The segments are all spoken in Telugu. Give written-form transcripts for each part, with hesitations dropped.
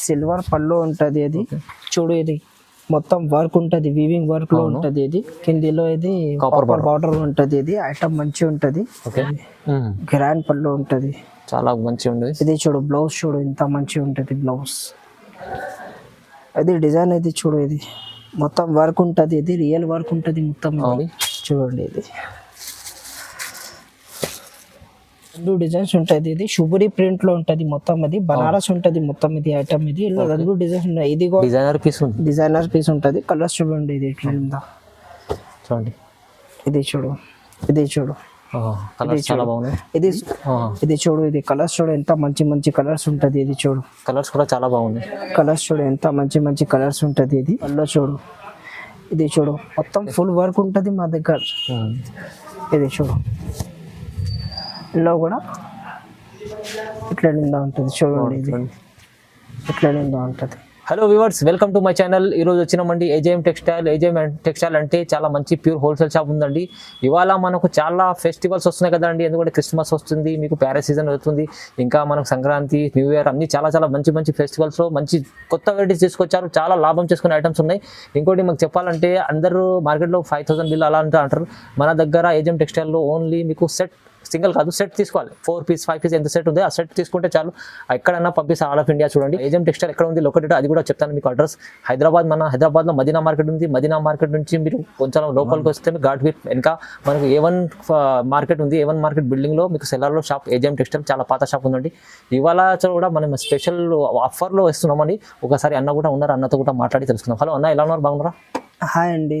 సిల్వర్ పళ్ళు ఉంటది. ఇది చూడు, ఇది మొత్తం వర్క్ ఉంటది, వీవింగ్ వర్క్ లో ఉంటది. ఇది కిందిలో ఇది కాపర్ బార్డర్ ఉంటది. ఇది ఐటమ్ మంచి ఉంటది, గ్రాండ్ పళ్ళు ఉంటది, చాలా మంచి ఉంది. ఇది చూడు బ్లౌజ్ చూడు ఎంత మంచి ఉంటది బ్లౌజ్. ఇది డిజైన్ ఇది చూడు, ఇది మొత్తం వర్క్ ఉంటది, ఇది రియల్ వర్క్ ఉంటది మొత్తం. చూడండి ఇది రెండు డిజైన్స్ ఉంటది. ఇది షుబరి ప్రింట్ లో ఉంటది మొత్తం, అది బనారస్ ఉంటది మొత్తం. ఇది ఐటమ్ ఇది ఇలా రెండు డిజైన్స్ ఉన్నాయి. ఇది డిజైనర్ పీస్ ఉంటది. కలర్స్ చూడండి, ఇది ఇట్లా ఉందా చూడండి. ఇది చూడు, ఇది చూడు, ఇది చూడు, ఇది కలర్స్ చూడు ఎంత మంచి మంచి కలర్స్ ఉంటది. ఇది చూడు, కలర్స్ కూడా చాలా బాగున్నాయి. కలర్స్ చూడు ఎంత మంచి మంచి కలర్స్ ఉంటది. ఇది అల్లో చూడు, ఇది చూడు మొత్తం ఫుల్ వర్క్ ఉంటది మా దగ్గర. ఇది చూడు, లో కూడా ఇట్లా నిండా ఉంటుంది చూడండి, ఇది ఇట్లా నిండా ఉంటుంది. Hello viewers, welcome to my channel. ఈరోజు వచ్చినామండి ఏజేఎం టెక్స్టైల్. ఏజేఎం టెక్స్టైల్ అంటే చాలా మంచి ప్యూర్ హోల్సేల్ షాప్ ఉందండి. ఇవాళ మనకు చాలా ఫెస్టివల్స్ వస్తున్నాయి కదండి, ఎందుకంటే క్రిస్మస్ వస్తుంది, మీకు ప్యారెస్ సీజన్ అవుతుంది, ఇంకా మనకు సంక్రాంతి, న్యూ ఇయర్ అన్ని చాలా చాలా మంచి మంచి ఫెస్టివల్స్లో మంచి కొత్త వెరైటీస్ తీసుకొచ్చారు. చాలా లాభం చేసుకునే ఐటమ్స్ ఉన్నాయి. ఇంకోటి మాకు చెప్పాలంటే అందరూ మార్కెట్లో 5000 బిల్ అలా అంటారు. మన దగ్గర ఏజేఎం టెక్స్టైల్లో ఓన్లీ మీకు సెట్, సింగిల్ కాదు సెట్ తీసుకోవాలి. 4 పీస్ 5 పీస్ ఎంత సెట్ ఉంది ఆ సెట్ తీసుకుంటే చాలు, ఎక్కడన్నా పంపిస్తే ఆల్ ఆఫ్ ఇండియా. చూడండి ఏజేఎం టెక్స్టైల్ ఎక్కడ ఉంది, లొకేటెడ్ అది కూడా చెప్తాను మీకు అడ్రస్. హైదరాబాద్లో మదీనా మార్కెట్ ఉంది. మదీనా మార్కెట్ నుంచి మీరు కొంచెం లోకల్కి వస్తే మీకు ఘాట్ వీట్ ఇంకా మనకు A1 మార్కెట్ ఉంది. A1 మార్కెట్ బిల్డింగ్లో మీకు సెల్లార్లో షాప్ ఏజేఎం టెక్స్టైల్ చాలా పాత షాప్ ఉందండి. ఇవాళ కూడా మనం స్పెషల్ ఆఫర్లో ఇస్తున్నామండి. ఒకసారి అన్న కూడా ఉన్నారు, అన్నతో కూడా మాట్లాడి తెలుసుకుందాం. హలో అన్న, ఎలా ఉన్నారు, బాగున్నారా? హాయ్ అండి.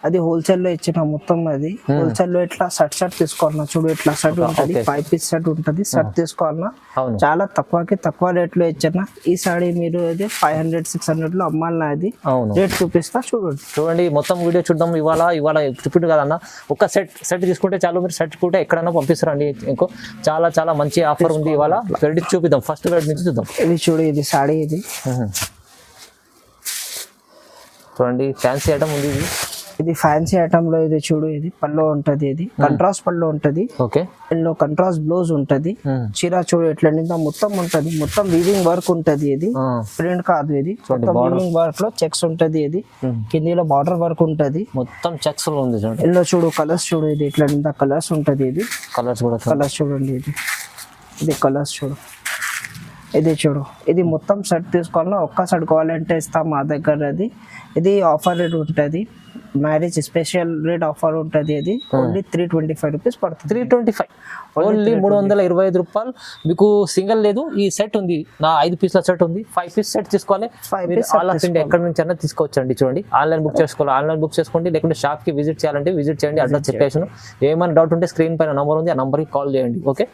అది హోల్సేల్ లో ఇచ్చిన మొత్తం, అది హోల్సేల్ లో ఇట్లా షర్ట్ తీసుకోవాలన్నా చూడు, ఇట్లా షర్ట్ ఉంటది, 5 పీస్ షర్ట్ ఉంటది. షర్ట్ తీసుకోవాలన్నా చాలా తక్కువ రేట్ లో ఇచ్చిన. ఈ సారీ మీరు 500-600 లో అమ్మాలన్నా అది రేట్ చూపిస్తా చూడండి. మొత్తం వీడియో చూద్దాం. ఇవాళ చూపించు కదన్న, ఒక సెట్ తీసుకుంటే చాలు, మీరు సెట్ కూడా ఎక్కడైనా పంపిస్తారండి. ఇంకో చాలా చాలా మంచి ఆఫర్ ఉంది. ఇవాళ వెరైటీ చూపిద్దాం, ఫస్ట్ వెరైటీ నుంచి చూద్దాం. ఇది చూడు, ఇది సారీ, ఇది చూడండి ఫ్యాన్సీ ఐటమ్ ఉంది. ఇది ఫ్యాన్సీ ఐటమ్ లో ఇది చూడు, ఇది పళ్ళు ఉంటది, ఇది కంట్రాస్ట్ పళ్ళు ఉంటది. ఓకే, ఇందులో కంట్రాస్ట్ బ్లౌజ్ ఉంటది. చీర చూడు ఎట్లా నిందా మొత్తం ఉంటది, మొత్తం వీవింగ్ వర్క్ ఉంటది. ఇది ప్రింట్ కాదు, ఇది మొత్తం వీవింగ్ వర్క్ లో చెక్స్ ఉంటది. ఇది కిందిలో బార్డర్ వర్క్ ఉంటది, మొత్తం చెక్స్ లో ఉంది. ఇందులో చూడు కలర్స్ చూడు, ఇది ఇట్లా నిందా కలర్స్ ఉంటది. ఇది కలర్స్ చూడండి, ఇది కలర్స్ చూడు, ఇది చూడు. ఇది మొత్తం సెట్ తీసుకోవాలన్నా ఒక్క సెట్ కావాలంటే ఇస్తాం మా దగ్గర. ఇది ఆఫర్ రేట్ ఉంటుంది, మ్యారేజ్ స్పెషల్ రేట్ ఆఫర్ ఉంటుంది. అది ఓన్లీ 325 రూపీస్ పడుతుంది. 325 ఓన్లీ 325 రూపాయలు. మీకు సింగిల్ లేదు, ఈ సెట్ ఉంది, నా 5 పీస్ల సెట్ ఉంది. 5 పీస్ సెట్ తీసుకోవాలి. ఆల్ ఆఫ్ ఇండియా ఎక్కడి నుంచి అయినా తీసుకోవచ్చండి. చూడండి, ఆన్లైన్ బుక్ చేసుకోవాలి, ఆన్లైన్ బుక్ చేసుకోండి, లేకుంటే షాప్ కి విజిట్ చేయాలంటే విజిట్ చేయండి. అడ్రస్ చెప్పేసాను. ఏమైనా డౌట్ ఉంటే స్క్రీన్ పైన నంబర్ ఉంది, ఆ నంబర్కి కాల్ చేయండి. ఓకే,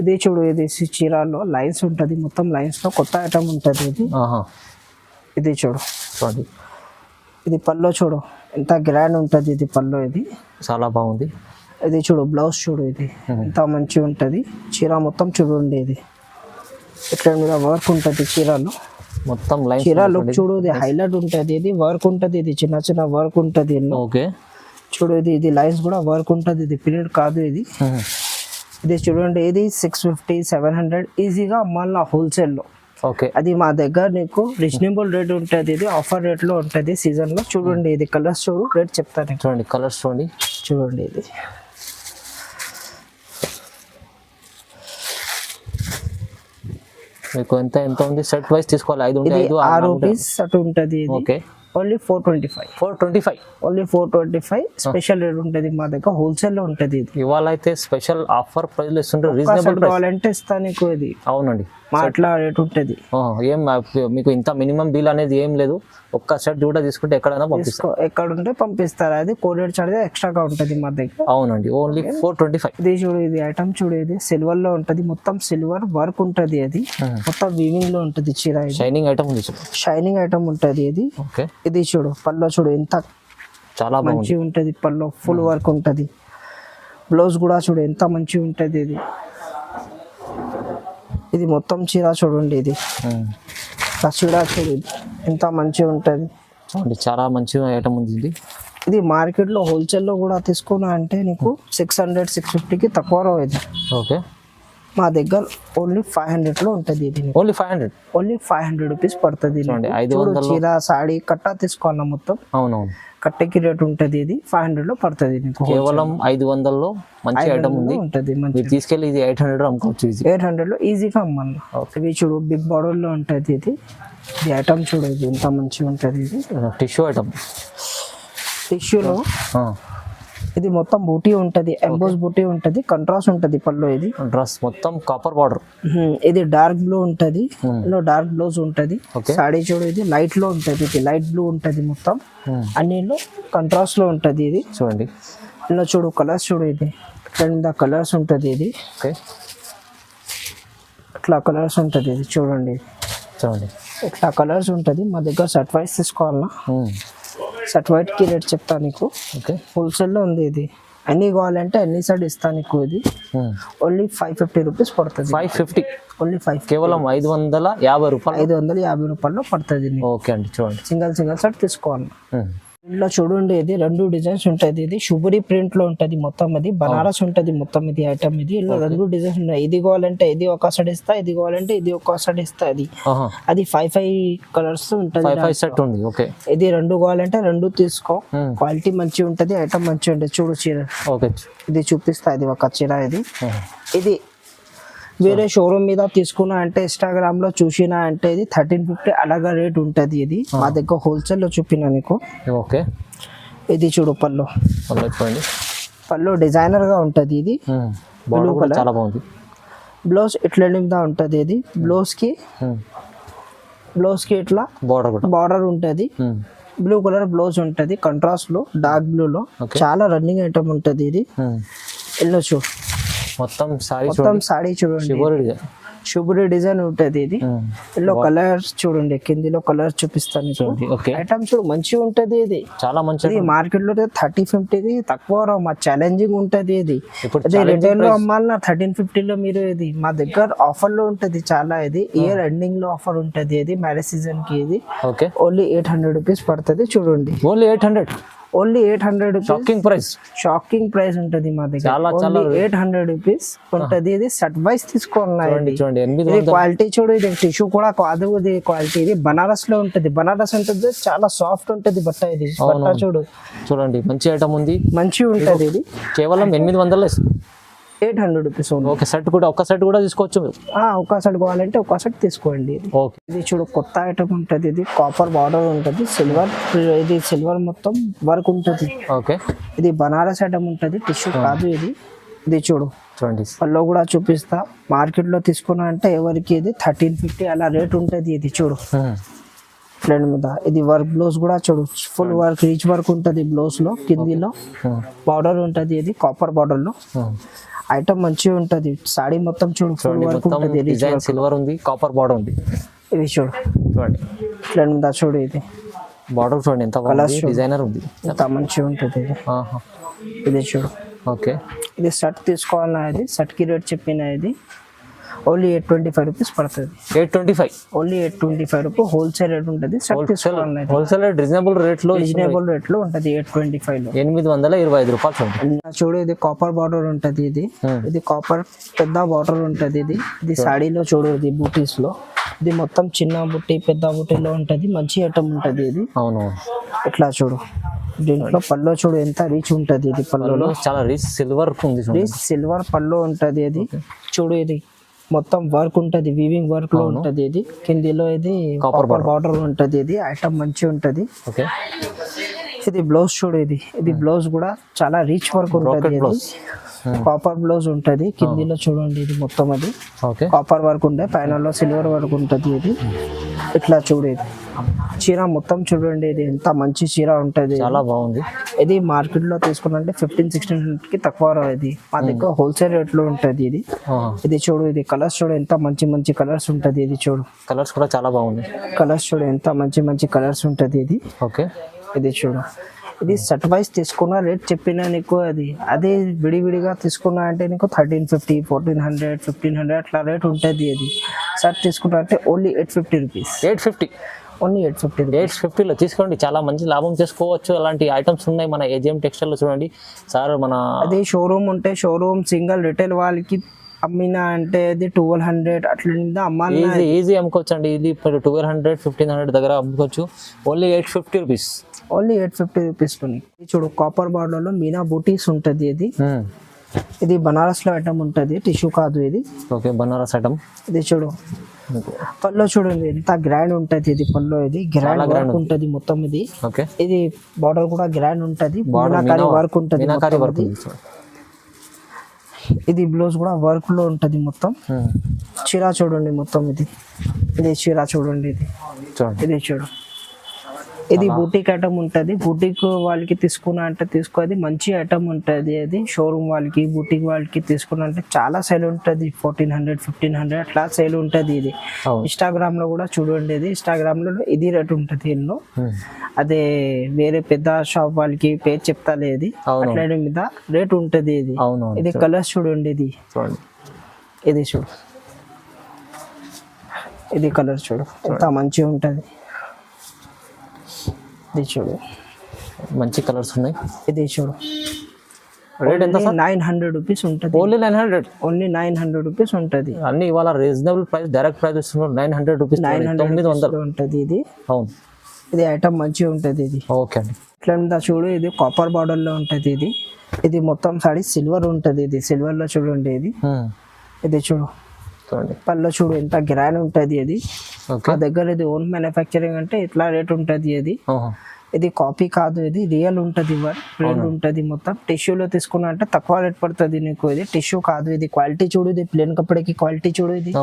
ఇది చూడు, ఇది చీరాల్లో లైన్స్ ఉంటుంది, మొత్తం లైన్స్ లో కొత్త ఐటమ్ ఉంటుంది. ఇది చూడు, ఇది పల్లో చూడు ఎంత గ్రాండ్ ఉంటుంది. ఇది పల్లో, ఇది చాలా బాగుంది. ఇది చూడు బ్లౌజ్ చూడు, ఇది ఎంత మంచిగా ఉంటుంది. చీర మొత్తం చూడండి, ఇది ఇక్కడ మీద వర్క్ ఉంటుంది చీరలో మొత్తం. చీర లుక్ చూడు, ఇది హైలైట్ ఉంటుంది. ఇది వర్క్ ఉంటుంది, ఇది చిన్న చిన్న వర్క్ ఉంటుంది. ఓకే, చూడు, ఇది లైన్స్ కూడా వర్క్ ఉంటుంది, ఇది ప్రింట్ కాదు. ఇది చూడండి, ఇది 650-700 ఈజీగా అమ్మాలి హోల్సేల్లో. ఓకే, అది మా దగ్గర నీకు రీజనబుల్ రేట్ ఉంటుంది. ఇది ఆఫర్ రేట్ లో ఉంటుంది సీజన్ లో. చూడండి, ఇది కలర్స్ చూడు, రేట్ చెప్తాను. చూడండి కలర్స్ చూడండి, ఇది మీకు ఎంత ఉంది. సెట్ వైస్ తీసుకోవాలి. 6 రూపీస్ సెట్ ఉంటుంది. Okay, only 425 only 425 special rate ఉంటుంది మా దగ్గర, హోల్సేల్ లో ఉంటుంది. ఇది ఇవాళ అయితే స్పెషల్ ఆఫర్ ప్రైస్ లో ఇస్తుంటారు. రీజనబుల్ కావాలంటే ఇస్తా నీకు. ఇది అవునండి, అట్లా రేట్ ఉంటుంది. ఏం మీకు ఇంత మినిమం బిల్ అనేది ఏం లేదు. ఒక్క సెట్ కూడా తీసుకుంటే ఎక్కడైనా పంపిస్తారు, ఎక్కడ ఉంటే పంపిస్తారు. అది కోరియర్ చార్జ్ ఎక్స్ట్రాగా ఉంటుంది మా దగ్గర. అవునండి, ఓన్లీ 425. ఇది చూడు, ఇది ఐటమ్ చూడు, ఇది సిల్వర్ లో ఉంటుంది, మొత్తం సిల్వర్ వర్క్ ఉంటుంది. అది మొత్తం వీవింగ్ లో ఉంటుంది చీర. షైనింగ్ ఐటమ్ ఉంది, షైనింగ్ ఐటమ్ ఉంటుంది. ఇది ఓకే, ఇది చూడు పల్లో చూడు ఎంత చాలా మంచిగా ఉంటుంది. పల్లో ఫుల్ వర్క్ ఉంటుంది. బ్లౌజ్ కూడా చూడు ఎంత మంచిగా ఉంటుంది. ఇది మొత్తం చీర చూడండి, ఇది చీర చూడు ఎంత మంచిగా ఉంటుంది. చాలా మంచిగా ఐటమ్ ఉంది. ఇది మార్కెట్ లో హోల్సేల్ లో కూడా తీసుకున్నా అంటే నీకు 600-650కి తక్కువ రావు. ఇది ఓకే, మా దగ్గర ఓన్లీ 500 లో ఉంటుంది ఇది. ఓన్లీ 500. ఓన్లీ 500 రూపీస్ పడుతుంది. చూడండి, చూడు 500 చీర సాడీ కట్టా తీసుకోవాలా మొత్తం. అవునవును, కట్టెకి రేట్ ఉంటుంది. ఇది 500 లో పడుతుంది నీకు. కేవలం 500లో మంచి ఐటమ్ ఉంది. ఉంటుంది మంచి. మీరు తీసుకెళ్ళి ఇది 800 అమ్ముకోవచ్చు. 800 లో ఈజీగా అమ్మాలి. ఇవి చూడు బిగ్ బార్డర్ లో ఉంటుంది ఇది. ఈ ఐటమ్ చూడు ఇది ఎంత మంచిగా ఉంటుంది. ఇది టిష్యూ ఐటమ్. టిష్యూలో ఇది మొత్తం బూటీ ఉంటది, ఎంబోస్ బూటీ ఉంటది, కంట్రాస్ట్ ఉంటది పళ్ళు. ఇది డ్రెస్ మొత్తం కాపర్ బార్డర్. ఇది డార్క్ బ్లూ ఉంటది, ఇందులో డార్క్ బ్లౌజ్ ఉంటది. సాడీ చూడు ఇది లైట్ లో ఉంటది, ఇది లైట్ బ్లూ ఉంటది మొత్తం. అన్నిలో కంట్రాస్ట్ లో ఉంటది. ఇది చూడండి, ఇందులో చూడు కలర్స్ చూడు. ఇది ఇట్లా కలర్స్ ఉంటది. ఇది ఇట్లా కలర్స్ ఉంటది. ఇది చూడండి, చూడండి ఇట్లా కలర్స్ ఉంటది. మా దగ్గర సెట్ వైస్ తీసుకోవాలన్నా సెట్ వైట్ కి రేట్ చెప్తా నీకు. హోల్సేల్ లో ఉంది. ఇది అన్ని కావాలంటే అన్ని సైడ్ ఇస్తా నీకు. ఇది ఓన్లీ 550 రూపీస్ పడుతుంది. 550 ఓన్లీ 5, కేవలం 550 రూపాయలు. 550 రూపాయల్లో పడుతుంది. ఓకే అండి, చూడండి సింగిల్ సెట్ తీసుకోవాలి. ఇంట్లో చూడండి, ఇది 2 డిజైన్స్ ఉంటుంది. ఇది షుబురి ప్రింట్ లో ఉంటది మొత్తం. అది బనారస్ ఉంటది మొత్తం. ఇది ఐటమ్ ఇది. ఇందులో 2 డిజైన్స్ ఉంటాయి. ఇది కావాలంటే ఇది ఒక సైడ్ ఇస్తా, ఇది కావాలంటే ఇది ఒక సైడ్ ఇస్తా. అది 5 కలర్స్ ఉంటది. 5 సెట్ ఉంది. ఓకే, ఇది 2 కావాలంటే 2 తీసుకో. క్వాలిటీ మంచిగా ఉంటది, ఐటమ్ మంచిగా ఉంటది. చూడు చీర. ఓకే, ఇది చూపిస్తా. ఇది ఒక చీర. ఇది వేరే షోరూమ్ మీద తీసుకున్నా అంటే ఇన్స్టాగ్రామ్ లో చూసినా అంటే ఇది 1350 అలాగా రేట్ ఉంటది. ఇది మా దగ్గర హోల్సేల్ లో చూపినా నీకు. ఓకే, ఇది చూడు పళ్ళు. చూడండి, పళ్ళు డిజైనర్ గా ఉంటది. ఇది బ్లూ కలర్, చాలా బాగుంది. బ్లౌజ్ ఇట్లా మీద ఉంటది. ఇది బ్లౌజ్ కి ఇట్లా బార్డర్ ఉంటది. బ్లూ కలర్ బ్లౌజ్ ఉంటది, కంట్రాస్ట్ లో డార్క్ బ్లూ లో. చాలా రన్నింగ్ ఐటమ్ ఉంటది. ఇది ఎల్లో చూడు మొత్తం సాడీ చూడండి, షుబురి డిజైన్ ఉంటది. ఇది ఎల్లో కలర్స్ చూడండి. కిందిలో కలర్స్ చూపిస్తాను. ఐటమ్ చూడు మంచిగా ఉంటది. ఇది చాలా మంచి. మార్కెట్ లో 30-50 తక్కువ మా ఛాలెంజింగ్ ఉంటది. ఇది రిటైల్ లో అమ్మాలన్నా 1350 లో మీరు. ఇది మా దగ్గర ఆఫర్ లో ఉంటది చాలా. ఇది ఇయర్ ఎండింగ్ లో ఆఫర్ ఉంటది. ఇది మ్యారేజ్ సీజన్ కి. ఇది ఓన్లీ 800 రూపీస్ పడుతుంది. చూడండి, only 800. Only 800 rupees. Shocking price ఉంటది మా దగ్గర. 800 రూపీస్ ఉంటది. ఇది సెట్ వైస్ తీసుకోవాలి. ఇది క్వాలిటీ చూడు. ఇది టిష్యూ కూడా కాదు. ఇది క్వాలిటీ ఇది బనారస్ లో ఉంటది. బనారస్ ఉంటది, చాలా సాఫ్ట్ ఉంటది బట్ట. ఇది బట్ట చూడు, చూడండి మంచి ఐటమ్ ఉంది, మంచిగా ఉంటది. ఇది కేవలం 800, 800 రూపీస్. ఒక సెట్ కూడా, ఒక సెట్ కూడా తీసుకోవచ్చు. ఒక సెట్ కావాలంటే ఒక సెట్ తీసుకోండి. ఇది చూడు కొత్త ఐటమ్ ఉంటది. ఇది కాపర్ బార్డర్ ఉంటది, సిల్వర్. ఇది సిల్వర్ మొత్తం వర్క్ ఉంటది. ఓకే, ఇది బనారస్ ఐటమ్ ఉంటది, టిష్యూ కాదు. ఇది చూడు, చూడండి పళ్ళు కూడా చూపిస్తా. మార్కెట్ లో తీసుకున్నా అంటే ఎవరికి ఇది 1350 అలా రేట్ ఉంటది. ఇది చూడు ఫ్రెండ్ మీద. ఇది వర్క్ బ్లౌజ్ కూడా చూడు, ఫుల్ వర్క్ రీచ్ వర్క్ ఉంటది బ్లౌజ్ లో. కిందిలో బార్డర్ ఉంటది. ఇది కాపర్ బార్డర్ లో ఐటమ్ మంచిగా ఉంటది. సాడీ మొత్తం చూడు ఫుల్ వర్క్ ఉంటది. డిజైన్ సిల్వర్ ఉంది, కాపర్ బార్డర్ ఉంది. ఇది చూడు, చూడండి ఫ్రెండ్ మీద చూడు. ఇది బార్డర్ చూడండి ఎంత బాగుంది, డిజైనర్ ఉంది, ఎంత మంచిగా ఉంటది. ఇది చూడు. ఓకే, ఇది సెట్ తీసుకోవాలన్నా. ఇది సెట్ కి రేట్ చెప్పిన. ఇది ఓన్లీ 825 రూపీస్ పడుతుంది. 825, ఓన్లీ 825 రూపీస్ హోల్సేల్ రేట్ ఉంటుంది. సెట్ తీసుకోవాలన్నా హోల్సేల్ రేట్ రీజనబుల్ రేట్ లో ఉంటుంది. 825 లో 825 రూపాయలు. చూడు, ఇది కాపర్ బార్డర్ ఉంటది. ఇది కాపర్ పెద్ద బార్డర్ ఉంటది. ఇది సాడీలో చూడు. ఇది బూటీస్ లో ఇది మొత్తం చిన్న బుట్టి పెద్ద బుట్టిలో ఉంటది. మంచి ఐటమ్ ఉంటది. ఇది అవును, ఇట్లా చూడు. దీంట్లో పళ్ళు చూడు ఎంత రీచ్ ఉంటది. ఇది పళ్ళులో చాలా రీచ్ సిల్వర్ ఉంది. సిల్వర్ పళ్ళు ఉంటది. ఇది చూడు, ఇది మొత్తం వర్క్ ఉంటది, వీవింగ్ వర్క్ లో ఉంటది. ఇది కిందిలో ఇది కాపర్ బార్డర్ ఉంటది. ఇది ఐటమ్ మంచి ఉంటది. ఇది బ్లౌజ్ చూడు. ఇది బ్లౌజ్ కూడా చాలా రీచ్ వర్క్ ఉంటది. కాపర్ బ్లౌజ్ ఉంటది. కిందిలో చూడండి, ఇది మొత్తం అది కాపర్ వర్క్ ఉంటే పైన సిల్వర్ వర్క్ ఉంటది. ఇది ఇట్లా చూడు. ఇది చీర మొత్తం చూడండి. ఇది ఎంత మంచి చీర ఉంటది, చాలా బాగుంది. ఇది మార్కెట్ లో తీసుకున్నంటే 1500-1600 కి తక్కువ. ఇది మా దగ్గర హోల్సేల్ రేట్ లో ఉంటది. ఇది చూడు. ఇది కలర్స్ చూడు ఎంత మంచి మంచి కలర్స్ ఉంటది. ఇది చూడు, కలర్స్ కూడా చాలా బాగుంది. కలర్స్ చూడు ఎంత మంచి మంచి కలర్స్ ఉంటది. ఇది ఓకే, ఇది చూడు. ఇది సెట్ వైస్ తీసుకున్న రేట్ చెప్పినా నీకు. అదే విడివిడిగా తీసుకున్నా అంటే నీకు 1350, 1400, 1500 అట్లా రేట్ ఉంటుంది. అది సెట్ తీసుకున్నా అంటే ఓన్లీ 850 రూపీస్. 850, ఓన్లీ 850. 850లో తీసుకోండి, చాలా మంచి లాభం చేసుకోవచ్చు. అలాంటి ఐటమ్స్ ఉన్నాయి మన ఏజీఎం టెక్స్టైల్ లో. చూడండి సార్, మన అదే షోరూమ్ ఉంటే షోరూమ్ సింగిల్ రిటైల్ వాళ్ళకి అమ్మినా అంటే ఇది 1200 అట్లా అమ్మాలి. ఈజీ అమ్ముకోవచ్చు అండి. ఇది 1200 1500 దగ్గర అమ్ముకోవచ్చు. Only 850 rupees. Only 850 rupees. చూడు కాపర్ బార్డర్ లో మీనా బూటీస్ ఉంటుంది. ఇది బనారస్ లో ఐటమ్ ఉంటుంది, టిష్యూ కాదు ఇది. Okay, Banaras item. ఇది చూడు పళ్ళు చూడండి ఎంత గ్రాండ్ ఉంటది. ఇది పళ్ళు ఇది గ్రాండ్ వర్క్ ఉంటది మొత్తం. ఇది ఓకే, ఇది బార్డర్ కూడా గ్రాండ్ ఉంటది, మీనాకారి వర్క్ ఉంటది. ఇది బ్లౌజ్ కూడా వర్క్ లో ఉంటది మొత్తం. చీర చూడండి మొత్తం. ఇది చీర చూడండి. ఇది చూడు, ఇది బూటిక్ ఐటమ్ ఉంటుంది. బూటిక్ వాళ్ళకి తీసుకున్నా అంటే తీసుకోది మంచి ఐటమ్ ఉంటుంది. అది షోరూమ్ వాళ్ళకి బూటిక్ వాళ్ళకి తీసుకున్నా అంటే చాలా సేల్ ఉంటుంది. 1400 1500 అట్లా సేల్ ఉంటుంది. ఇది ఇన్స్టాగ్రామ్ లో కూడా చూడండి. ఇది ఇన్స్టాగ్రామ్ లో ఇది రేట్ ఉంటుంది. ఎన్నో అదే వేరే పెద్ద షాప్ వాళ్ళకి పేరు చెప్తా లేదు, అట్లా మీద రేట్ ఉంటుంది. ఇది కలర్స్ చూడండి. ఇది చూడు, ఇది కలర్ చూడు ఎంత మంచిగా ఉంటుంది. ఇది చూడు మంచి కలర్స్ ఉన్నాయి. ఇది చూడు రేట్ ఎంత? 900 రూపీస్ ఉంటుంది. ఓన్లీ 900. ఓన్లీ 900 రూపీస్ ఉంటుంది. అన్ని ఇవాళ రీజనబుల్ ప్రైస్, డైరెక్ట్ ప్రైస్ ఇస్తున్నారు. 900 రూపీస్, 900 ఉంటుంది. ఇది అవును, ఇది ఐటమ్ మంచిగా ఉంటుంది. ఇది ఓకే అండి. ఇట్లా చూడు, ఇది కాపర్ బార్డర్ లో ఉంటుంది. ఇది మొత్తం సారీ సిల్వర్ ఉంటుంది. ఇది సిల్వర్ లో చూడండి. ఇది చూడు పళ్ళు చూడు ఎంత గ్రాండ్ ఉంటుంది. అది మా దగ్గర ఇది ఓన్ మ్యానుఫ్యాక్చరింగ్ అంటే ఇట్లా రేట్ ఉంటుంది. ఇది కాపీ కాదు, ఇది రియల్ ఉంటుంది. ప్లేన్ ఉంటుంది మొత్తం. టిష్యూలో తీసుకున్నా అంటే తక్కువ రేట్ పడుతుంది నీకు. ఇది టిష్యూ కాదు, ఇది క్వాలిటీ చూడు. ఇది ప్లేన్ కప్పటికి క్వాలిటీ చూడు. ఇది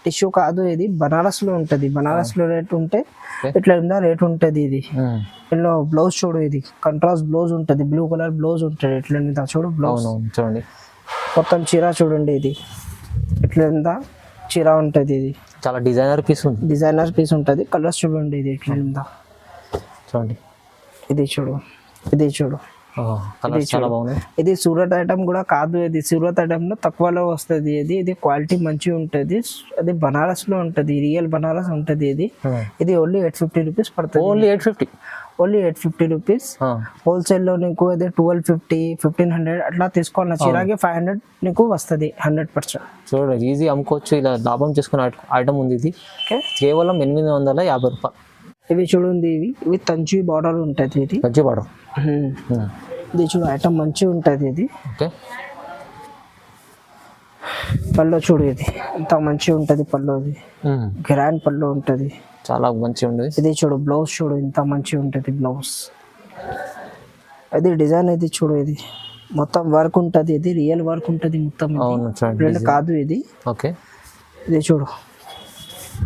టిష్యూ కాదు, ఇది బనారస్ లో ఉంటుంది. బనారస్ లో రేట్ ఉంటే ఇట్లా రేట్ ఉంటుంది. ఇది ఇందులో బ్లౌజ్ చూడు, ఇది కంట్రాస్ట్ బ్లౌజ్ ఉంటుంది. బ్లూ కలర్ బ్లౌజ్ ఉంటుంది. ఇట్లా చూడు బ్లౌజ్ చూడండి. మొత్తం చీర చూడండి. ఇది ఇట్లా చీర ఉంటుంది. ఇది చాలా డిజైనర్ పీస్ ఉంది. డిజైనర్ పీస్ ఉంటుంది. కలర్స్ చూడండి. ఇది ఇట్లా చూడండి. ఇది చూడు, ఇది చూడు, ఇది సూరత్ ఐటమ్ కూడా కాదు. ఇది సూరత్ ఐటమ్ లో తక్కువలో వస్తుంది. ఇది క్వాలిటీ మంచిగా ఉంటుంది. అది బనారస్ లో ఉంటుంది, రియల్ బనారస్ ఉంటుంది. ఇది ఓన్లీ 850 రూపీస్ పడుతుంది. ఓన్లీ 850. Only 850 rupees. హోల్సేల్ లో నీకు అది 1250 1500 అట్లా తీసుకోవాలి. చీరాకి 500 నీకు వస్తుంది 100%. చూడండి ఈజీ అమ్ముకోవచ్చు. ఇలా లాభం చేసుకునే ఐటమ్ ఉంది. ఇది కేవలం 850 రూపాయలు. ఇవి చూడండి, ఇవి తంచి బార్డర్ ఉంటుంది. ఇది తంచి బార్డర్. ఇది చూడు ఐటమ్ మంచిగా ఉంటుంది. ఇది పళ్ళు చూడు, ఇది ఎంత మంచిగా ఉంటుంది. పళ్ళు ఇది గ్రాండ్ పళ్ళు ఉంటుంది, చాలా మంచిగా ఉంటుంది. ఇది చూడు బ్లౌజ్ చూడు ఎంత మంచిగా ఉంటుంది. బ్లౌజ్ ఇది డిజైన్. ఇది చూడు, ఇది మొత్తం వర్క్ ఉంటుంది. ఇది రియల్ వర్క్ ఉంటుంది మొత్తం. రెండు కాదు ఇది. ఓకే, ఇది చూడు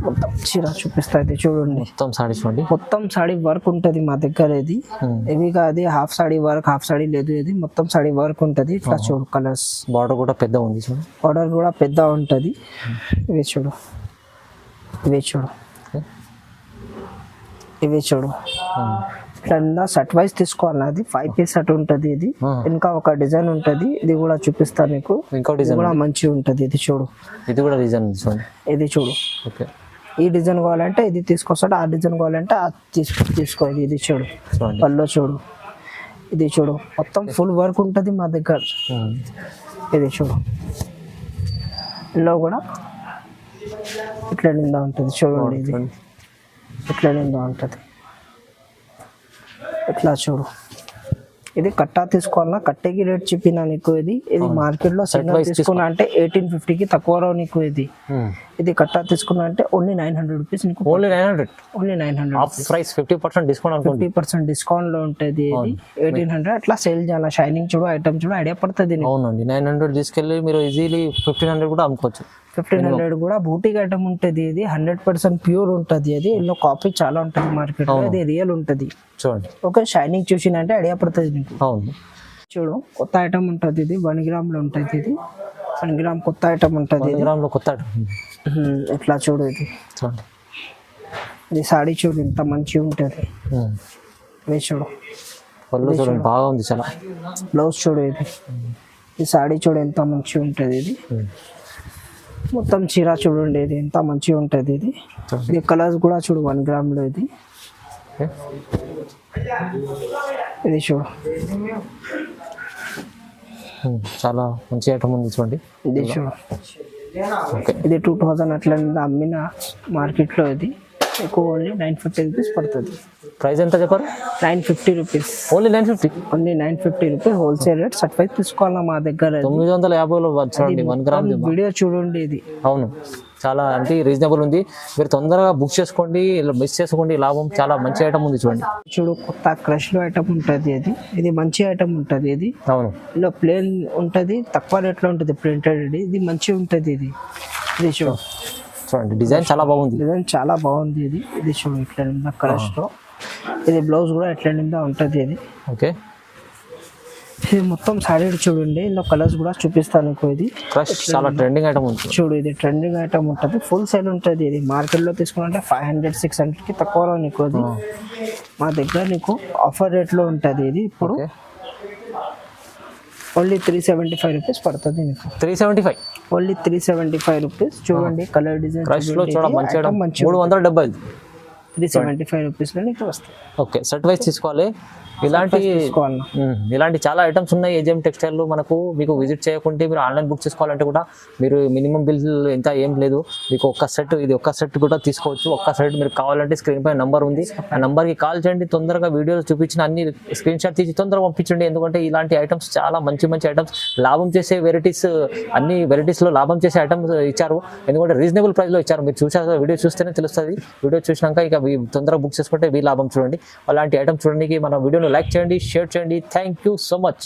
మొత్తం చీర చూపిస్తా. ఇది చూడండి మొత్తం సాడీ చూడండి. మొత్తం సాడీ వర్క్ ఉంటుంది మా దగ్గర. ఇది ఇవి కాదు half saree work, half saree లేదు. ఇది మొత్తం సాడీ వర్క్ ఉంటుంది. ఇట్లా చూడు కలర్స్. బార్డర్ కూడా పెద్ద ఉంది. చూడు బార్డర్ కూడా పెద్ద ఉంటుంది. ఇవి చూడు, ఇవి చూడు, ఇవి చూడు. ఇట్లా సెట్ వైజ్ తీసుకోవాలి. అది 5 పీస్ సెట్ ఉంటుంది. ఇది ఇంకా ఒక డిజైన్ ఉంటుంది. ఇది కూడా చూపిస్తాను నీకు. ఇంకో డిజైన్ కూడా మంచిగా ఉంటుంది. ఇది చూడు, ఇది కూడా డిజైన్. ఇది చూడు. ఓకే, ఈ డిజైన్ కావాలంటే ఇది తీసుకొస్తాడు, ఆ డిజైన్ కావాలంటే అది తీసుకో. ఇది చూడు పళ్ళు చూడు. ఇది చూడు మొత్తం ఫుల్ వర్క్ ఉంటుంది మా దగ్గర. ఇది చూడు ఇందులో కూడా ఇట్లా నిండా ఉంటుంది. చూడండి ఇది ఇట్లా నిండా ఉంటుంది. ఇట్లా చూడు, ఇది కట్టా తీసుకోవాలన్నా కట్టేకి రేట్ చెప్పినా నీకు. ఇది మార్కెట్ లో సింగల్ తీసుకున్నా అంటే 1850కి తక్కువ రావు నీకు. ఇది కట్టా తీసుకున్నా అంటే ఓన్లీ 900 రూపీస్ నీకు. Only 900. Only 900 price 50% discount. 50% discount లో ఉంటుంది. ఇది 1800 అట్లా సేల్ చేయాలి. షైనింగ్ చూడు, ఐటమ్ చూడు, ఐడియా పడుతుంది. అవునండి, 900 తీసుకెళ్ళి మీరు ఈజీలీ 1500 కూడా అమ్ముకోవచ్చు. 1500 కూడా బూటిక్ ఐటమ్ ఉంటుంది. ఇది 100% ప్యూర్ ఉంటుంది. అది ఇందులో కాపీ చాలా ఉంటుంది మార్కెట్ లో. ఇది రియల్ ఉంటుంది. చూడండి ఓకే, షైనింగ్ చూసినంటే ఐడియా పడుతుంది నీకు. అవును, చూడు కొత్త ఐటమ్ ఉంటుంది. ఇది 1 గ్రామ్ లో ఉంటుంది. ఇది 1 గ్రామ్ కొత్త ఐటమ్ ఉంటుంది. 1 గ్రామ్ లో కొత్త ఐటమ్. ఇట్లా చూడు, ఇది చూడండి. ఇది సాడీ చూడు ఎంత మంచిగా ఉంటుంది. ఇది చూడు పళ్ళు చూడండి బాగా ఉంది చాలా. బ్లౌజ్ చూడు, ఇది ఈ సాడీ చూడు ఎంత మంచిగా ఉంటుంది. ఇది మొత్తం చీర చూడండి, ఇది ఎంత మంచిగా ఉంటుంది. ఇది కలర్స్ కూడా చూడు 1 గ్రామ్ లో. ఇది ఇది చూడు చాలా మంచి ఐటమ్ ఉంది చూడండి. ఇది చూడు, ఓకే, ఇది 2000 అట్లా అమ్మిన మార్కెట్లో ఇది ఎక్కువ ఓన్లీ 950 రూపీస్ పడుతుంది. ప్రైస్ ఎంత చెప్పారు? 950 rupees, only 950. Only 950 rupees wholesale rate. Certified తీసుకోవాలా మా దగ్గర. 950లో చూడండి 1 గ్రామ్. వీడియో చూడండి ఇది. అవును, చాలా అంటే రీజనబుల్ ఉంది. మీరు తొందరగా బుక్ చేసుకోండి, మిస్ చేసుకోండి, లాభం. చాలా మంచి ఐటమ్ ఉంది చూడండి. చూడు, కొత్త క్రష్ లో ఐటమ్ ఉంటుంది ఇది. ఇది మంచి ఐటమ్ ఉంటుంది ఇది. అవును, ఇలా ప్లేన్ ఉంటుంది, తక్కువ రేట్లో ఉంటుంది ప్రింటెడ్. ఇది మంచిగా ఉంటుంది ఇది. ఇది చూడు, చూడండి డిజైన్ చాలా బాగుంది. డిజైన్ చాలా బాగుంది ఇది. ఇది చూడు ఇట్లా నిందా క్రష్ లో. ఇది బ్లౌజ్ కూడా ఎట్లా నిందా ఉంటుంది ఇది. ఓకే, ఇది మొత్తం సారీ చూడండి. ఇందులో కలర్స్ కూడా చూపిస్తాను మీకు. ఇది క్రష్ చాలా ట్రెండింగ్ ఐటమ్ ఉంది చూడు. ఇది ట్రెండింగ్ ఐటమ్ ఉంటుంది, ఫుల్ సేల్ ఉంటుంది ఇది. మార్కెట్లో తీసుకుంటే 500-600కి తక్కువలో నీకు అది. మా దగ్గర నీకు ఆఫర్ రేట్లో ఉంటుంది ఇది. ఇప్పుడు ఓన్లీ 375 రూపీస్ పడుతుంది నీకు. 375, ఓన్లీ 375 రూపీస్. చూడండి కలర్ డిజైన్ క్రష్ లో చూడ మంచి ఐటమ్. 375, 375 రూపీస్లో నీకు వస్తాయి. ఓకే, సెట్ వైజ్ తీసుకోవాలి. ఇలాంటి చాలా ఐటమ్స్ ఉన్నాయి ఏజీఎం టెక్స్టైల్లో మనకు. మీకు విజిట్ చేయకుంటే మీరు ఆన్లైన్ బుక్ చేసుకోవాలంటే కూడా మీరు మినిమం బిల్ ఎంత ఏం లేదు. మీకు ఒక్క సెట్, ఇది ఒక్క సెట్ కూడా తీసుకోవచ్చు. ఒక్క సెట్ మీరు కావాలంటే స్క్రీన్ పై నంబర్ ఉంది, ఆ నంబర్కి కాల్ చేయండి. తొందరగా వీడియోలో చూపించిన అన్ని స్క్రీన్ షాట్ తీసి తొందరగా పంపించండి. ఎందుకంటే ఇలాంటి ఐటమ్స్ చాలా మంచి మంచి ఐటమ్స్, లాభం చేసే వెరైటీస్, అన్ని వెరైటీస్లో లాభం చేసే ఐటమ్స్ ఇచ్చారు. ఎందుకంటే రీజనబుల్ ప్రైస్లో ఇచ్చారు. మీరు చూసారు, వీడియో చూస్తేనే తెలుస్తుంది. వీడియో చూసినాక ఇక తొందరగా బుక్ చేసుకుంటే లాభం చూడండి. అలాంటి ఐటమ్స్ చూడడానికి మన వీడియోను లైక్ చేయండి, షేర్ చేయండి. Thank you so much.